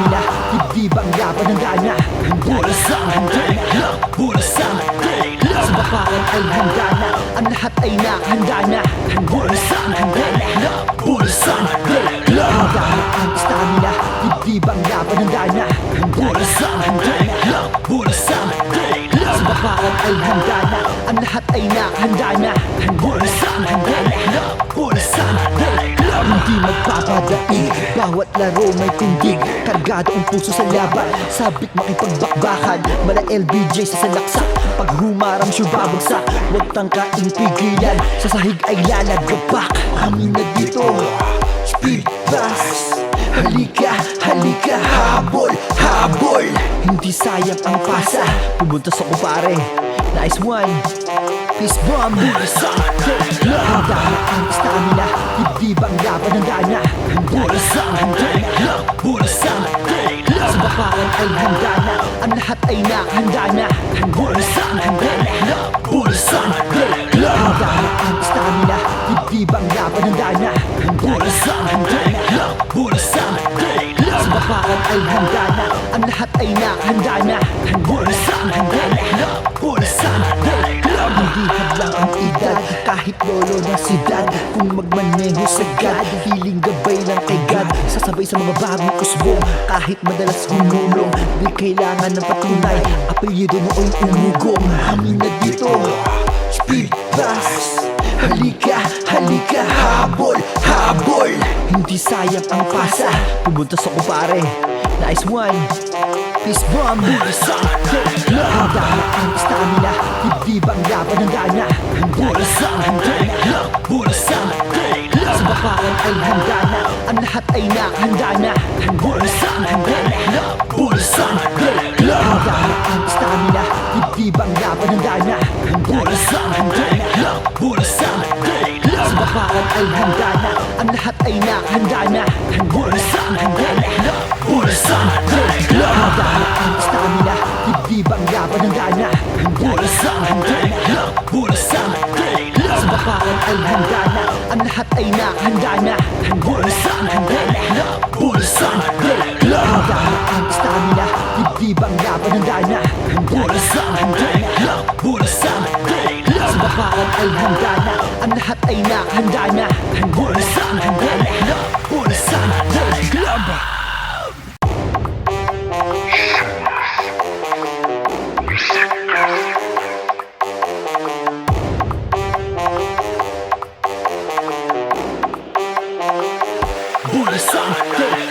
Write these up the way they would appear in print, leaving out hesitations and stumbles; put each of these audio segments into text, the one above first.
stamina, dibdibang laban ng gana. Handa sa handa, pura sa handa. Sa bapakan ay handa na, ang lahat ay nakahanda na. Pura sa handa, pura sa handa. Handa ang stamina, dibdibang laban ng gana. Pura sa handa, pura sa handa. Sa bapakan ay handa na, ang lahat ay nakahanda na. Pura sa handa, pura sa handa. Hindi magpapadaig, bawat laro may tindig. Kargado ang puso sa laban, sabik makipagbakbakan. Mala LBJ sa salaksak, pag humarang siya babagsak. Huwag tangkaing pigilan, sa sahig ay lalagapak. Amin na dito, speed pass. Halika, halika, habol, habol. Hindi sayang ang pasa, pumunta sa kupare. Nice one, peace bomb. Handa ang stamina, dibdibang laban ng gana. Pura sa handa, pura sa handa. Sa bapakan ay handa na, ang lahat ay nakahanda na. Pura sa handa, pura sa handa. Handa ang stamina, dibdibang laban ng gana. Pura sa handa, pura sa handa. Sa bapakan ay handa na, ang lahat ay nakahanda na. Pura sa handa, pura sa handa. Hindi hadlang ang edad, kahit lolo na si dad. Kung magmaneho sagad, hiling gabay lang kay God. Sasabay sa mga bagong usbong, kahit madalas humulong. Di kailangan ng patunay, apelyido nooy umugong. Amin na dito, speed pass. Halika, halika, habol, habol. Hindi sayang ang pasa, pumunta sa kupare. Nice one, peace bomb. Handa ang stamina, dibdibang laban ng gana. Pura sa handa, pura sa handa. Sa bapakan ay handa na, ang lahat ay nakahanda na. Pura sa handa, pura sa handa. Handa ang stamina, dibdibang laban ng gana. Pura sa handa, pura sa handa. Sa bapakan ay handa na, ang lahat ay nakahanda na. Pura sa handa, pura sa handa. Handa ang stamina, dibdibang laban ng gana. Pura sa handa, pura sa handa. Sa bapakan ay handa na, ang lahat ay nakahanda na. Pura sa handa, pura sa handa. Handa ang stamina, dibdibang laban ng gana. Pura sa handa, pura sa handa. Sa bapakan ay handa na, ang lahat ay nakahanda na. Pura sa handa, pura sa handa.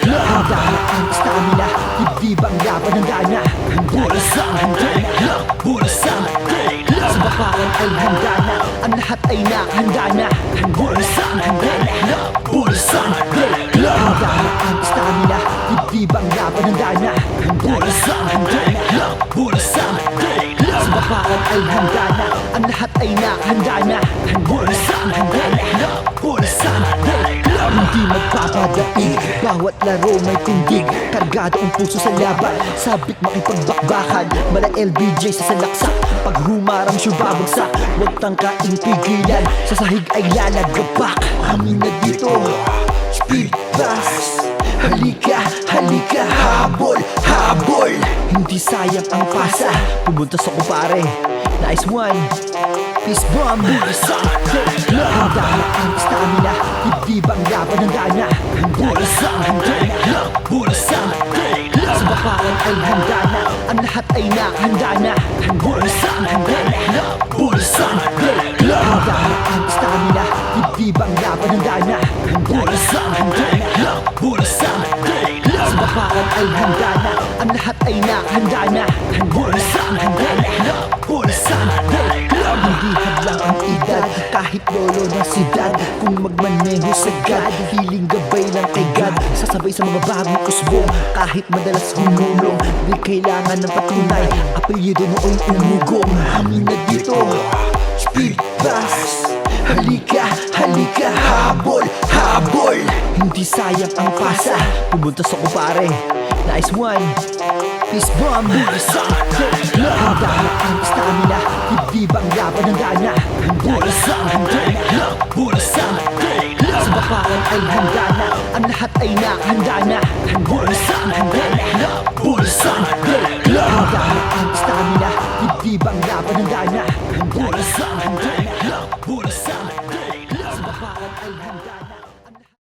Handa ang stamina, dibdibang laban ng gana. Pura sa handa, pura sa handa. Sa bapakan ay handa na, ang lahat ay nakahanda na. Pura sa handa, pura sa handa. Handa ang stamina, dibdibang laban ng gana. Pura sa handa, pura sa handa. Sa bapakan ay handa na, ang lahat ay nakahanda na. Pura sa handa, pura sa handa. Hindi magpapadaig, bawat laro may tindig. Kargado ang puso sa laban, sabik makipagbakbakan. Mala LBJ sa salaksak, pag humarang siya babagsak. Huwag tangkaing pigilan, sa sahig ay lalagapak. Amin na dito, speed pass. Halika, halika, habol, habol. Hindi sayang ang pasa, pumunta sa kupare. Nice one, peace bomb. Handa ang stamina, dibdibang laban ng gana. Pura sa handa, pura sa handa. Sa bapakan ay handa na, ang lahat ay nakahanda na. Pura sa handa, pura sa handa. Handa ang stamina, dibdibang laban ng gana. Pura sa handa, pura sa handa. Sa bapakan ay handa na, ang lahat ay nakahanda na. Pura sa handa, pura sa handa. Hindi hadlang ang edad, kahit lolo na si dad. Kung magmaneho sagad, hiling gabay lang kay God. Sasabay sa mga bagong usbong, kahit madalas humulong. Di kailangan ng patunay, apelyido nooy umugong. Amin na dito, speed pass. Halika, halika, habol, habol. Hindi sayang ang pasa, pumunta sa kupare. Nice one, peace bomb. Handa ang stamina, dibdibang laban ng gana. Pura sa handa, pura sa handa. Sa bapalan ay handa na, ang lahat ay nakahanda na. Bulasan, handa na. Bulasan, handa na ang stamina, dibdibang laban handa na. Bulasan, handa na. Bulasan,